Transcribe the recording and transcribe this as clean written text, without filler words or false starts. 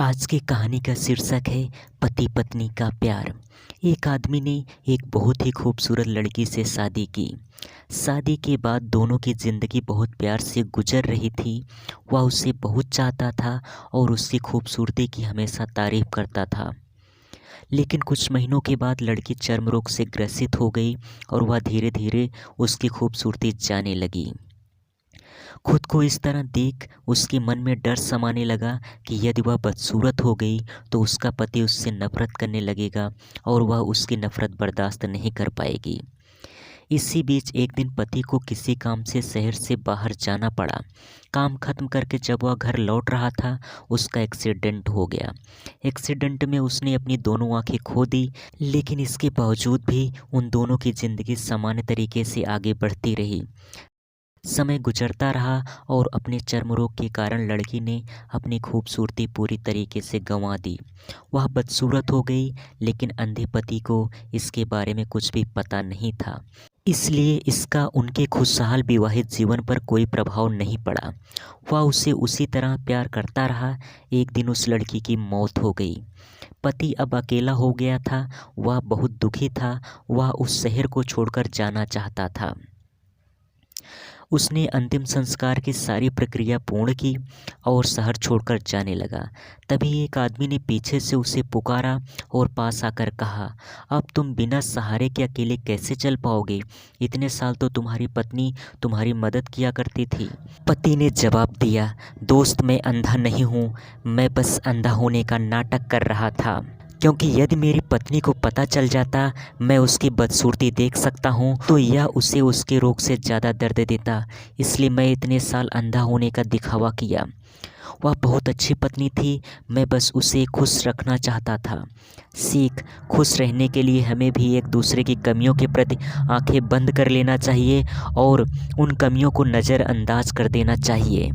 आज की कहानी का शीर्षक है पति पत्नी का प्यार। एक आदमी ने एक बहुत ही खूबसूरत लड़की से शादी की। शादी के बाद दोनों की ज़िंदगी बहुत प्यार से गुजर रही थी। वह उसे बहुत चाहता था और उसकी खूबसूरती की हमेशा तारीफ करता था। लेकिन कुछ महीनों के बाद लड़की चर्म रोग से ग्रसित हो गई और वह धीरे धीरे उसकी खूबसूरती जाने लगी। खुद को इस तरह देख उसके मन में डर समाने लगा कि यदि वह बदसूरत हो गई तो उसका पति उससे नफरत करने लगेगा और वह उसकी नफरत बर्दाश्त नहीं कर पाएगी। इसी बीच एक दिन पति को किसी काम से शहर से बाहर जाना पड़ा। काम खत्म करके जब वह घर लौट रहा था उसका एक्सीडेंट हो गया। एक्सीडेंट में उसने अपनी दोनों आंखें खो दी, लेकिन इसके बावजूद भी उन दोनों की ज़िंदगी सामान्य तरीके से आगे बढ़ती रही। समय गुजरता रहा और अपने चर्म रोग के कारण लड़की ने अपनी खूबसूरती पूरी तरीके से गंवा दी। वह बदसूरत हो गई, लेकिन अंधे पति को इसके बारे में कुछ भी पता नहीं था। इसलिए इसका उनके खुशहाल विवाहित जीवन पर कोई प्रभाव नहीं पड़ा। वह उसे उसी तरह प्यार करता रहा। एक दिन उस लड़की की मौत हो गई। पति अब अकेला हो गया था। वह बहुत दुखी था। वह उस शहर को छोड़कर जाना चाहता था। उसने अंतिम संस्कार की सारी प्रक्रिया पूर्ण की और शहर छोड़कर जाने लगा। तभी एक आदमी ने पीछे से उसे पुकारा और पास आकर कहा, अब तुम बिना सहारे के अकेले कैसे चल पाओगे? इतने साल तो तुम्हारी पत्नी तुम्हारी मदद किया करती थी। पति ने जवाब दिया, दोस्त मैं अंधा नहीं हूँ, मैं बस अंधा होने का नाटक कर रहा था। क्योंकि यदि मेरी पत्नी को पता चल जाता मैं उसकी बदसूरती देख सकता हूँ तो यह उसे उसके रोग से ज़्यादा दर्द देता, इसलिए मैं इतने साल अंधा होने का दिखावा किया। वह बहुत अच्छी पत्नी थी, मैं बस उसे खुश रखना चाहता था। सीख, खुश रहने के लिए हमें भी एक दूसरे की कमियों के प्रति आंखें बंद कर लेना चाहिए और उन कमियों को नज़रअंदाज कर देना चाहिए।